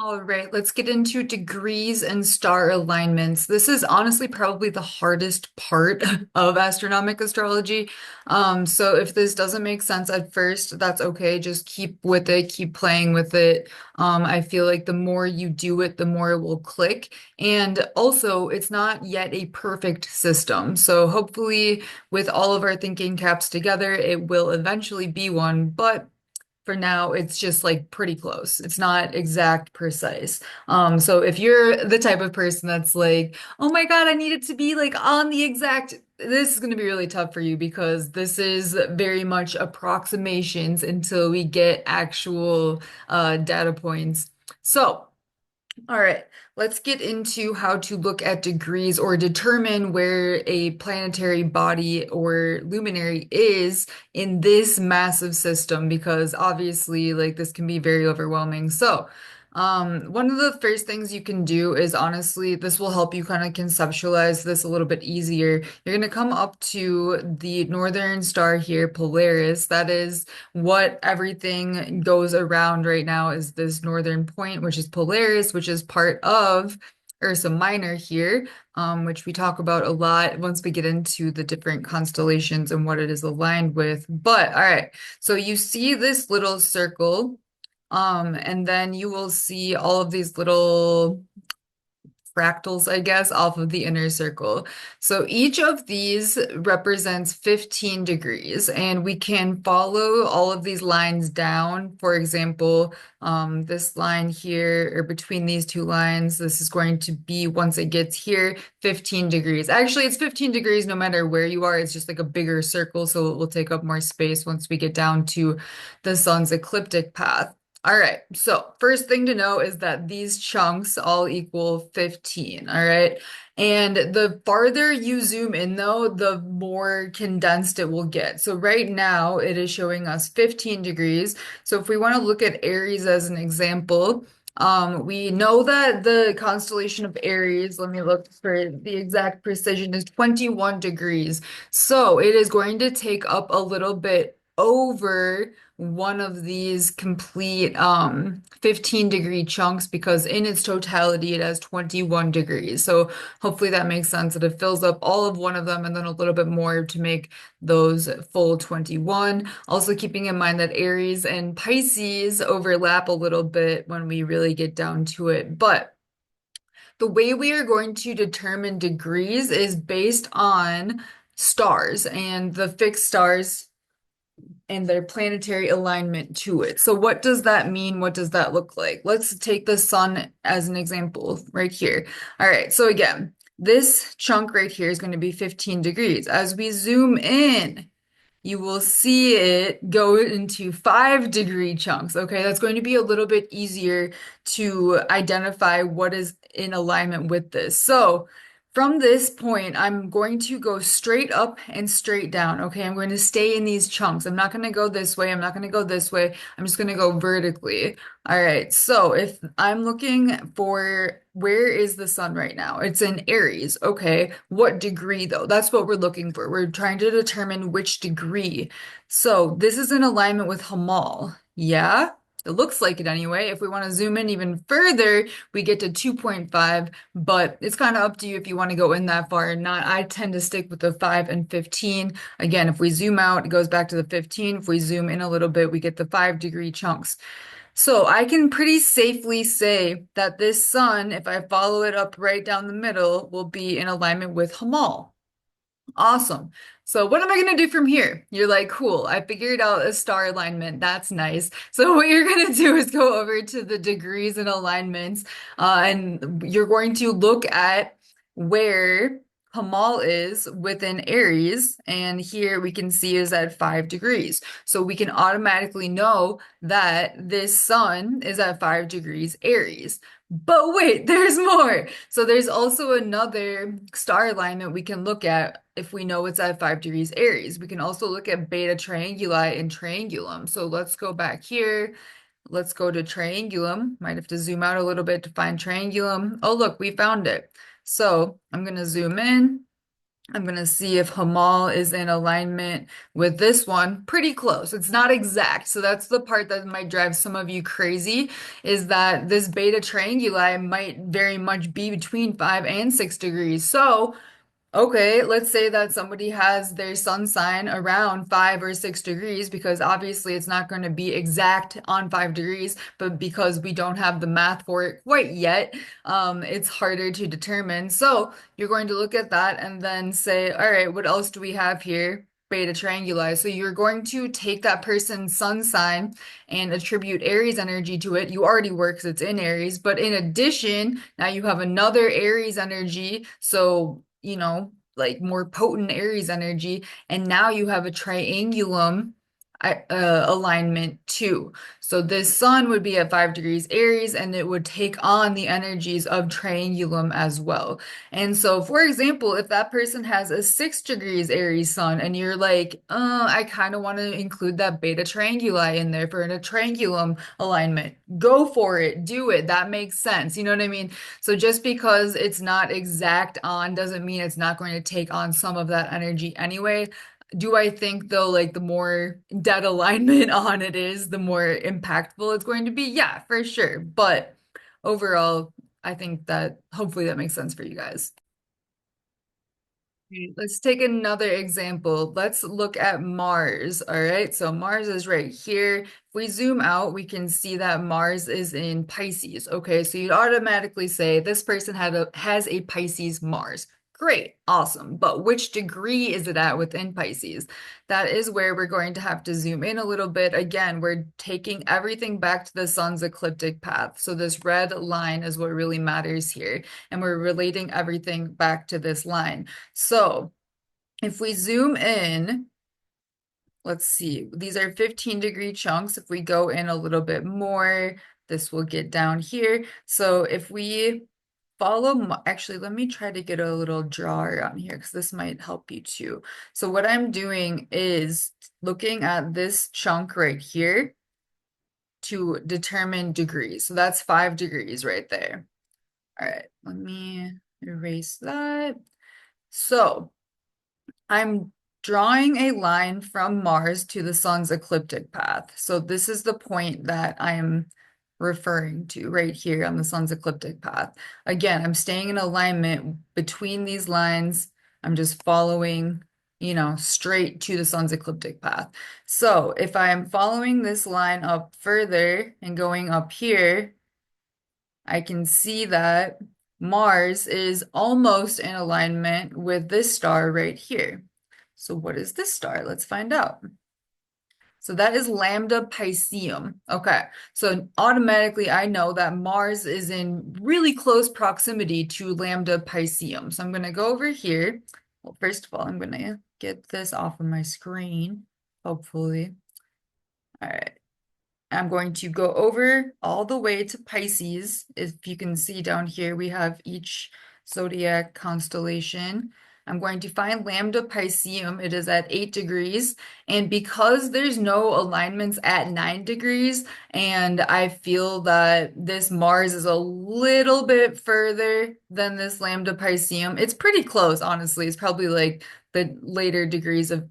All right, let's get into degrees and star alignments. This is honestly probably the hardest part of astronomic astrology. So if this doesn't make sense at first, that's okay. Just keep with it, keep playing with it. I feel like the more you do it, the more it will click. And also, it's not yet a perfect system. So hopefully, with all of our thinking caps together, it will eventually be one. But for now, it's just like pretty close. It's not exact precise. So if you're the type of person that's like, oh my God, I need it to be like on the exact, this is going to be really tough for you because this is very much approximations until we get actual data points. So all right, let's get into how to look at degrees or determine where a planetary body or luminary is in this massive system because obviously, like, this can be very overwhelming. So, one of the first things you can do is honestly, this will help you kind of conceptualize this a little bit easier. You're going to come up to the northern star here, Polaris. That is what everything goes around right now is this northern point, which is Polaris, which is part of Ursa Minor here, which we talk about a lot once we get into the different constellations and what it is aligned with. But all right, so you see this little circle, and then you will see all of these little fractals, I guess, off of the inner circle. So each of these represents 15 degrees, and we can follow all of these lines down. For example, this line here, or between these two lines, this is going to be, once it gets here, 15 degrees. Actually, it's 15 degrees no matter where you are. It's just like a bigger circle, so it will take up more space once we get down to the sun's ecliptic path. All right, so first thing to know is that these chunks all equal 15, all right? And the farther you zoom in, though, the more condensed it will get. So right now, it is showing us 15 degrees. So if we want to look at Aries as an example, we know that the constellation of Aries, let me look for the exact precision, is 21 degrees. So it is going to take up a little bit over one of these complete 15-degree chunks because in its totality it has 21 degrees. So hopefully that makes sense that it fills up all of one of them and then a little bit more to make those full 21. Also keeping in mind that Aries and Pisces overlap a little bit when we really get down to it. But the way we are going to determine degrees is based on stars and the fixed stars and their planetary alignment to it. So what does that mean? What does that look like? Let's take the sun as an example right here. All right, so again, this chunk right here is going to be 15 degrees. As we zoom in, you will see it go into 5-degree chunks. Okay, that's going to be a little bit easier to identify what is in alignment with this. So from this point, I'm going to go straight up and straight down. Okay, I'm going to stay in these chunks. I'm not going to go this way. I'm not going to go this way. I'm just going to go vertically. All right, so if I'm looking for where is the sun right now? It's in Aries. Okay, what degree though? That's what we're looking for. We're trying to determine which degree. So this is in alignment with Hamal. Yeah, it looks like it anyway. If we want to zoom in even further, we get to 2.5, but it's kind of up to you if you want to go in that far or not. I tend to stick with the 5 and 15. Again, if we zoom out, it goes back to the 15. If we zoom in a little bit, we get the 5-degree chunks. So I can pretty safely say that this sun, if I follow it up right down the middle, will be in alignment with Hamal. Awesome. So what am I going to do from here? You're like, cool, I figured out a star alignment. That's nice. So what you're going to do is go over to the degrees and alignments, and you're going to look at where Hamal is within Aries. And here we can see is at 5 degrees. So we can automatically know that this sun is at 5 degrees Aries. But wait, there's more. So there's also another star alignment we can look at if we know it's at 5 degrees Aries. We can also look at beta trianguli and triangulum. So let's go back here. Let's go to triangulum. Might have to zoom out a little bit to find triangulum. Oh, look, we found it. So I'm going to zoom in I'm going to see if Hamal is in alignment with this one. Pretty close. It's not exact. So that's the part that might drive some of you crazy, is that this beta trianguli might very much be between 5 and 6 degrees. So okay, let's say that somebody has their sun sign around 5 or 6 degrees, because obviously it's not going to be exact on 5 degrees, but because we don't have the math for it quite yet, it's harder to determine. So you're going to look at that and then say, all right, what else do we have here? Beta trianguli. So you're going to take that person's sun sign and attribute Aries energy to it. You already work because it's in Aries, but in addition, now you have another Aries energy. So, like more potent Aries energy, and now you have a triangulum alignment too. So this sun would be at 5 degrees Aries, and it would take on the energies of triangulum as well. And so, for example, if that person has a 6 degrees Aries sun, and you're like, I kind of want to include that beta trianguli in there for a triangulum alignment, go for it, do it. That makes sense. You know what I mean? So just because it's not exact on doesn't mean it's not going to take on some of that energy anyway. Do I think though, like the more dead alignment on it is, the more impactful it's going to be? Yeah, for sure. But overall, I think that hopefully that makes sense for you guys. Okay, let's take another example. Let's look at Mars. All right, so Mars is right here. If we zoom out, we can see that Mars is in Pisces. Okay, so you'd automatically say this person has a Pisces Mars. Great, awesome. But which degree is it at within Pisces? That is where we're going to have to zoom in a little bit. Again, we're taking everything back to the sun's ecliptic path. So this red line is what really matters here. And we're relating everything back to this line. So if we zoom in, let's see, these are 15-degree chunks. If we go in a little bit more, this will get down here. So if we actually, let me try to get a little drawer on here because this might help you too. So what I'm doing is looking at this chunk right here to determine degrees. So that's 5 degrees right there. All right, let me erase that. So I'm drawing a line from Mars to the sun's ecliptic path. So this is the point that I am referring to right here on the sun's ecliptic path. Again, I'm staying in alignment between these lines. I'm just following, straight to the sun's ecliptic path. So if I'm following this line up further and going up here, I can see that Mars is almost in alignment with this star right here. So what is this star? Let's find out. So that is Lambda Piscium. Okay, so automatically I know that Mars is in really close proximity to Lambda Piscium. So I'm going to go over here. Well, first of all, I'm going to get this off of my screen, hopefully. All right. I'm going to go over all the way to Pisces. If you can see down here, we have each zodiac constellation. I'm going to find Lambda Piscium. It is at 8 degrees. And because there's no alignments at 9 degrees, and I feel that this Mars is a little bit further than this Lambda Piscium, it's pretty close, honestly. It's probably like the later degrees of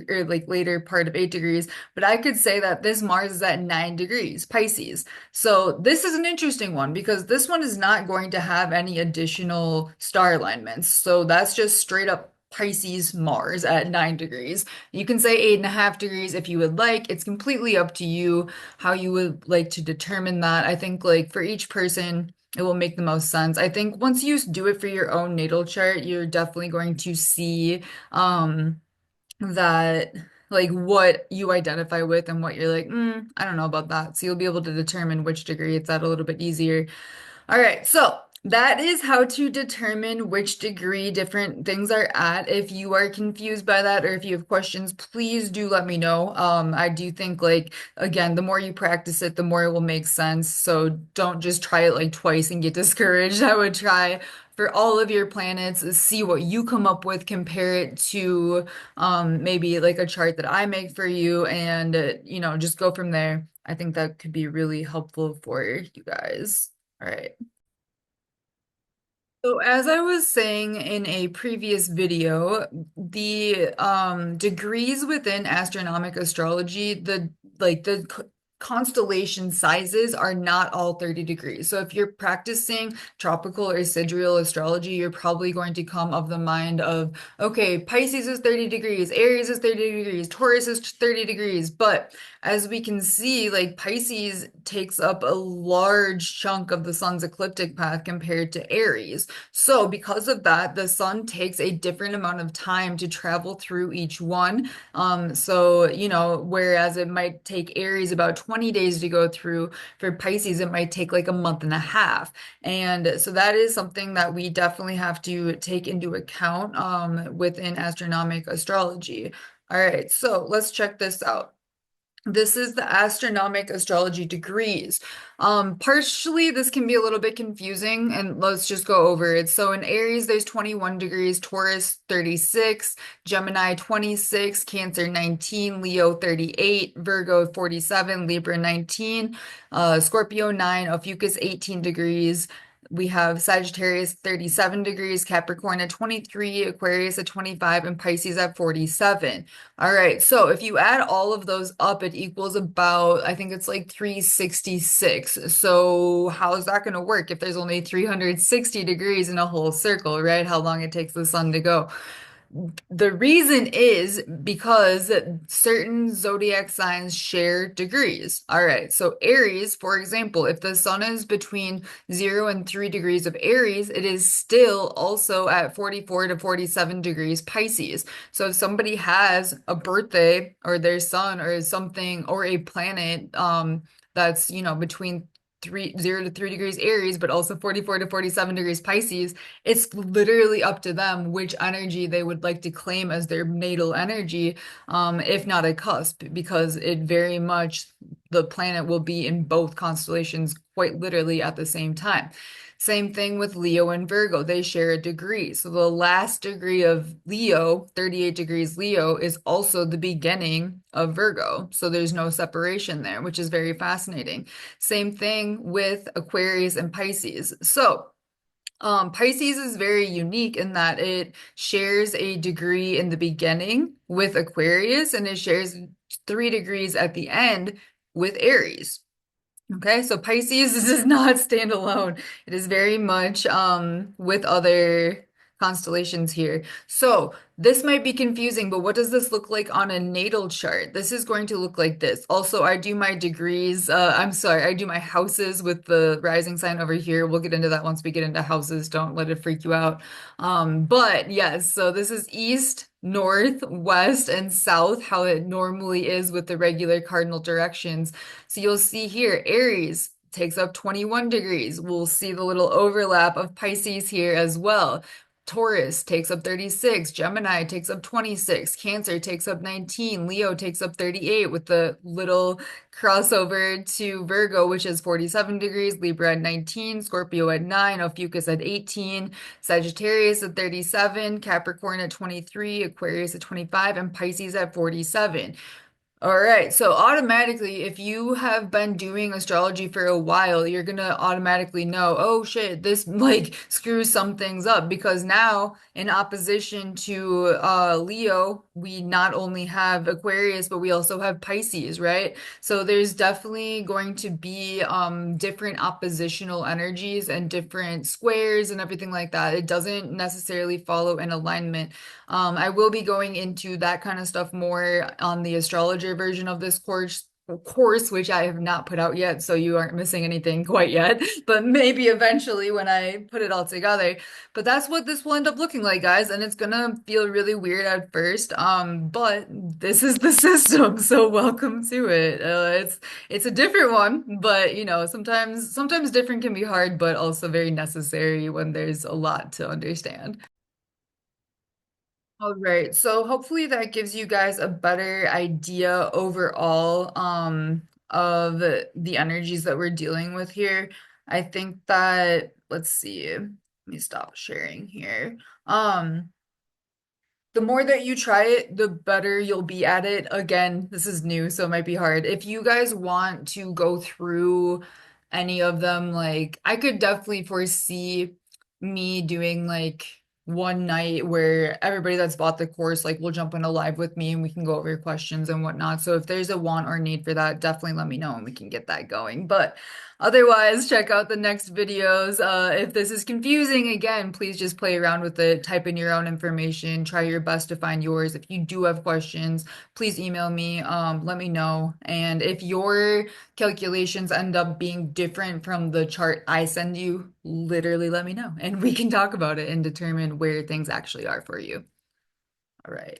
or like later part of 8 degrees. But I could say that this Mars is at 9 degrees, Pisces. So this is an interesting one because this one is not going to have any additional star alignments. So that's just straight up Pisces Mars at 9 degrees. You can say 8.5 degrees if you would like. It's completely up to you how you would like to determine that. I think like for each person, it will make the most sense. I think once you do it for your own natal chart, you're definitely going to see that like what you identify with and what you're like, I don't know about that. So you'll be able to determine which degree it's at a little bit easier. All right, so that is how to determine which degree different things are at. If you are confused by that or if you have questions, please do let me know. I do think like again, the more you practice it, the more it will make sense. So don't just try it like twice and get discouraged. I would try for all of your planets, see what you come up with, compare it to maybe like a chart that I make for you, and just go from there. I think that could be really helpful for you guys. All right. So as I was saying in a previous video, the degrees within astronomic astrology, the constellation sizes are not all 30 degrees. So if you're practicing tropical or sidereal astrology, you're probably going to come of the mind of, okay, Pisces is 30 degrees, Aries is 30 degrees, Taurus is 30 degrees. But as we can see, like Pisces takes up a large chunk of the sun's ecliptic path compared to Aries. So, because of that, the sun takes a different amount of time to travel through each one. Whereas it might take Aries about 20 days to go through, for Pisces, it might take like a month and a half. And so that is something that we definitely have to take into account within astronomic astrology. All right, so let's check this out. This is the astronomic astrology degrees. Partially, this can be a little bit confusing, and let's just go over it. So in Aries, there's 21 degrees, Taurus 36, Gemini 26, Cancer 19, Leo 38, Virgo 47, Libra 19, Scorpio 9, Ophiuchus 18 degrees. We have Sagittarius 37 degrees, Capricorn at 23, Aquarius at 25, and Pisces at 47. All right, so if you add all of those up, it equals about, I think it's like 366. So how is that going to work if there's only 360 degrees in a whole circle, right? How long it takes the sun to go. The reason is because certain zodiac signs share degrees. All right, so Aries, for example, if the sun is between 0 and 3 degrees of Aries, it is still also at 44 to 47 degrees Pisces. So if somebody has a birthday or their sun or something or a planet that's, between 0 to 3 degrees Aries, but also 44 to 47 degrees Pisces, it's literally up to them which energy they would like to claim as their natal energy, if not a cusp, because it very much, the planet will be in both constellations quite literally at the same time. Same thing with Leo and Virgo. They share a degree. So the last degree of Leo, 38 degrees Leo, is also the beginning of Virgo. So there's no separation there, which is very fascinating. Same thing with Aquarius and Pisces. So Pisces is very unique in that it shares a degree in the beginning with Aquarius and it shares 3 degrees at the end with Aries. Okay, so Pisces does not stand alone. It is very much with other constellations here. So this might be confusing, but what does this look like on a natal chart? This is going to look like this. Also, I do my degrees, I'm sorry, I do my houses with the rising sign over here. We'll get into that once we get into houses. Don't let it freak you out. But yes, so this is east, north, west, and south, how it normally is with the regular cardinal directions. So you'll see here, Aries takes up 21 degrees. We'll see the little overlap of Pisces here as well. Taurus takes up 36, Gemini takes up 26, Cancer takes up 19, Leo takes up 38 with the little crossover to Virgo, which is 47 degrees, Libra at 19, Scorpio at 9, Ophiuchus at 18, Sagittarius at 37, Capricorn at 23, Aquarius at 25, and Pisces at 47. All right, so automatically, if you have been doing astrology for a while, you're gonna automatically know, oh shit, this like screws some things up because now, in opposition to Leo, we not only have Aquarius, but we also have Pisces, right? So there's definitely going to be different oppositional energies and different squares and everything like that. It doesn't necessarily follow an alignment. I will be going into that kind of stuff more on the astrologer version of this course, which I have not put out yet, so you aren't missing anything quite yet, but maybe eventually when I put it all together. But that's what this will end up looking like, guys, and it's gonna feel really weird at first, but this is the system, so welcome to it. It's a different one, but sometimes different can be hard, but also very necessary when there's a lot to understand. All right, so hopefully that gives you guys a better idea overall of the energies that we're dealing with here. I think that, let's see, let me stop sharing here. The more that you try it, the better you'll be at it. Again, this is new, so it might be hard. If you guys want to go through any of them, like I could definitely foresee me doing like one night where everybody that's bought the course like will jump in a live with me and we can go over your questions and whatnot. So if there's a want or need for that, definitely let me know and we can get that going. But otherwise, check out the next videos. If this is confusing, again, please just play around with it, type in your own information, try your best to find yours. If you do have questions, please email me, let me know. And if your calculations end up being different from the chart I send you, literally let me know and we can talk about it and determine where things actually are for you. All right.